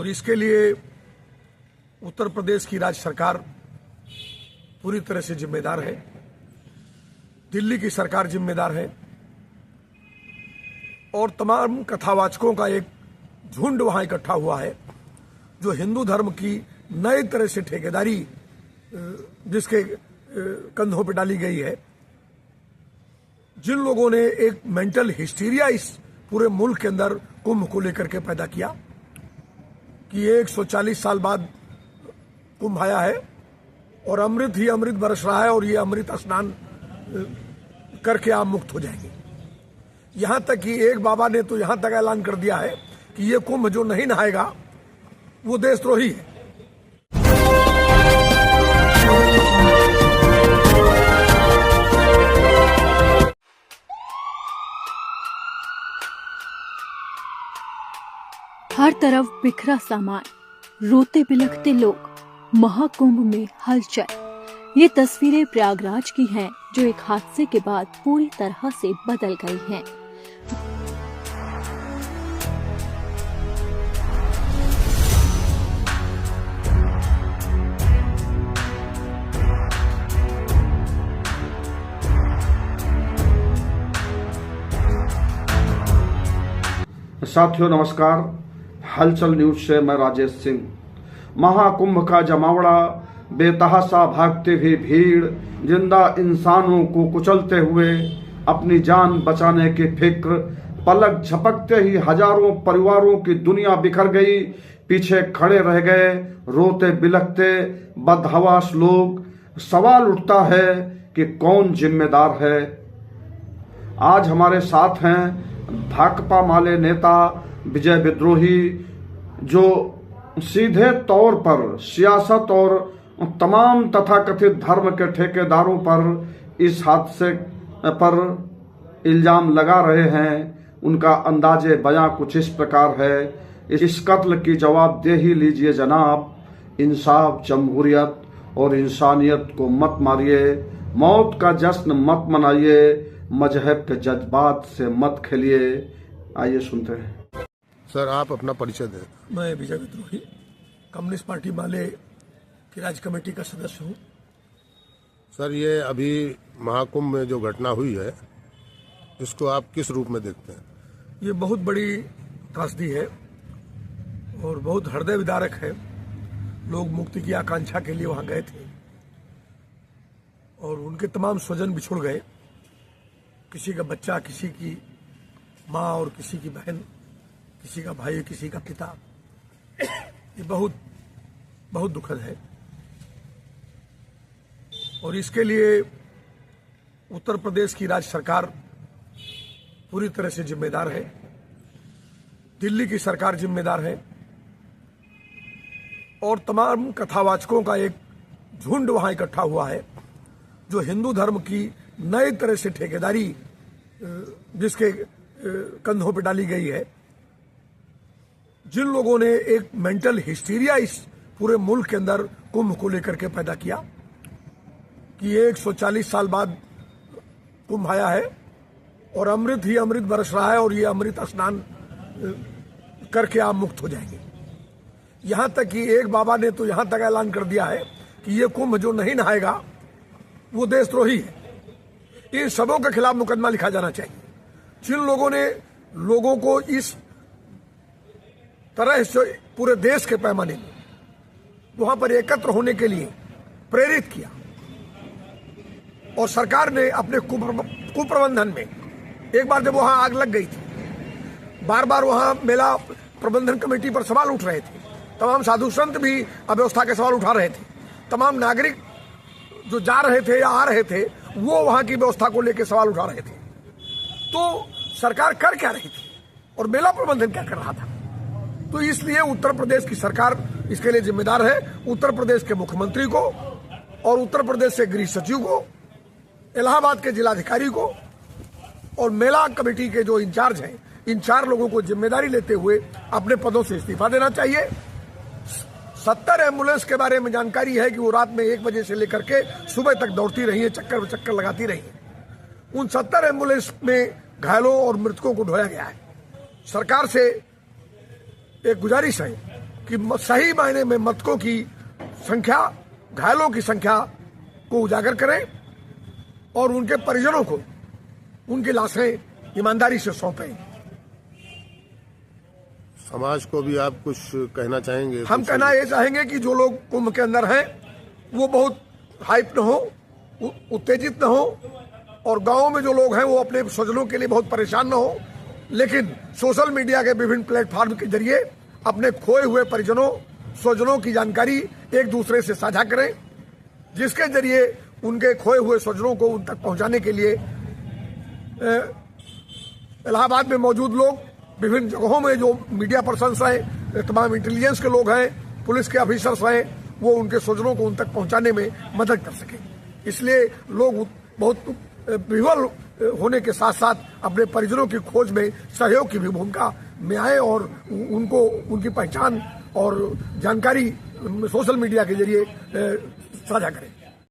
और इसके लिए उत्तर प्रदेश की राज्य सरकार पूरी तरह से जिम्मेदार है। दिल्ली की सरकार जिम्मेदार है और तमाम कथावाचकों का एक झुंड वहां इकट्ठा हुआ है जो हिंदू धर्म की नई तरह से ठेकेदारी जिसके कंधों पर डाली गई है। जिन लोगों ने एक मेंटल हिस्टीरिया इस पूरे मुल्क के अंदर कुंभ को लेकर के पैदा किया कि 140 साल बाद कुंभ आया है और अमृत ही अमृत बरस रहा है और ये अमृत स्नान करके आप मुक्त हो जाएंगे। यहां तक कि एक बाबा ने तो यहां तक ऐलान कर दिया है कि ये कुंभ जो नहीं नहाएगा वो देशद्रोही है। हर तरफ बिखरा सामान, रोते बिलखते लोग, महाकुंभ में हलचल। ये तस्वीरें प्रयागराज की हैं जो एक हादसे के बाद पूरी तरह से बदल गई हैं। साथियों नमस्कार, हलचल न्यूज से मैं राजेश सिंह। महाकुंभ का जमावड़ा, बेतहाशा भागती हुई भीड़, जिंदा इंसानों को कुचलते हुए अपनी जान बचाने की फिक्र, पलक झपकते ही हजारों परिवारों की दुनिया बिखर गई, पीछे खड़े रह गए रोते बिलखते बदहवास लोग। सवाल उठता है कि कौन जिम्मेदार है। आज हमारे साथ हैं भाकपा माले नेता विजय विद्रोही, जो सीधे तौर पर सियासत और तमाम तथाकथित धर्म के ठेकेदारों पर इस हादसे पर इल्जाम लगा रहे हैं। उनका अंदाजे बयां कुछ इस प्रकार है। इस कत्ल की जवाबदेही लीजिए जनाब। इंसाफ, जमहूरियत और इंसानियत को मत मारिए, मौत का जश्न मत मनाइए, मजहब के जज्बात से मत खेलिए। आइए सुनते हैं। सर, आप अपना परिचय दें। मैं विजय विद्रोही, कम्युनिस्ट पार्टी माले की राज्य कमेटी का सदस्य हूँ। सर, ये अभी महाकुंभ में जो घटना हुई है, इसको आप किस रूप में देखते हैं? ये बहुत बड़ी त्रासदी है और बहुत हृदय विदारक है। लोग मुक्ति की आकांक्षा के लिए वहां गए थे और उनके तमाम स्वजन बिछुड़ गए। किसी का बच्चा, किसी की माँ और किसी की बहन, किसी का भाई, किसी का पिता। ये बहुत बहुत दुखद है और इसके लिए उत्तर प्रदेश की राज्य सरकार पूरी तरह से जिम्मेदार है। दिल्ली की सरकार जिम्मेदार है और तमाम कथावाचकों का एक झुंड वहां इकट्ठा हुआ है जो हिंदू धर्म की नई तरह से ठेकेदारी जिसके कंधों पर डाली गई है। जिन लोगों ने एक मेंटल हिस्टीरिया इस पूरे मुल्क के अंदर कुंभ को लेकर के पैदा किया कि 140 साल बाद कुंभ आया है और अमृत ही अमृत बरस रहा है और ये अमृत स्नान करके आप मुक्त हो जाएंगे। यहां तक कि एक बाबा ने तो यहां तक ऐलान कर दिया है कि ये कुंभ जो नहीं नहाएगा वो देशद्रोही है। इन सबों के खिलाफ मुकदमा लिखा जाना चाहिए। जिन लोगों ने लोगों को इस तरह से पूरे देश के पैमाने में वहां पर एकत्र होने के लिए प्रेरित किया और सरकार ने अपने कुप्रबंधन में, एक बार जब वहां आग लग गई थी, बार बार वहां मेला प्रबंधन कमेटी पर सवाल उठ रहे थे। तमाम साधु संत भी अव्यवस्था के सवाल उठा रहे थे। तमाम नागरिक जो जा रहे थे या आ रहे थे वो वहां की व्यवस्था को लेकर सवाल उठा रहे थे। तो सरकार कर क्या रही थी और मेला प्रबंधन क्या कर रहा था? तो इसलिए उत्तर प्रदेश की सरकार इसके लिए जिम्मेदार है। उत्तर प्रदेश के मुख्यमंत्री को और उत्तर प्रदेश से गृह सचिव को, इलाहाबाद के जिलाधिकारी को और मेला कमेटी के जो इंचार्ज हैं, इन 4 लोगों को जिम्मेदारी लेते हुए अपने पदों से इस्तीफा देना चाहिए। 70 एम्बुलेंस के बारे में जानकारी है कि वो रात में 1 बजे से लेकर के सुबह तक दौड़ती रही है, चक्कर लगाती रही है। उन 70 एम्बुलेंस में घायलों और मृतकों को ढोया गया है। सरकार से एक गुजारिश है कि सही मायने में मृतकों की संख्या, घायलों की संख्या को उजागर करें और उनके परिजनों को उनकी लाशें ईमानदारी से सौंपें। समाज को भी आप कुछ कहना चाहेंगे? हम कहना ये चाहेंगे कि जो लोग कुंभ के अंदर हैं वो बहुत हाइप न हो, उत्तेजित न हो, और गांवों में जो लोग हैं वो अपने स्वजनों के लिए बहुत परेशान न हो, लेकिन सोशल मीडिया के विभिन्न प्लेटफॉर्म के जरिए अपने खोए हुए परिजनों, स्वजनों की जानकारी एक दूसरे से साझा करें, जिसके जरिए उनके खोए हुए स्वजनों को उन तक पहुंचाने के लिए इलाहाबाद में मौजूद लोग, विभिन्न जगहों में जो मीडिया पर्सन्स हैं, तमाम इंटेलिजेंस के लोग हैं, पुलिस के ऑफिसर्स हैं, वो उनके स्वजनों को उन तक पहुंचाने में मदद कर सकें। इसलिए लोग बहुत विह्वल होने के साथ साथ अपने परिजनों की खोज में सहयोग की भी भूमिका में आए और उनको उनकी पहचान और जानकारी सोशल मीडिया के जरिए साझा करें।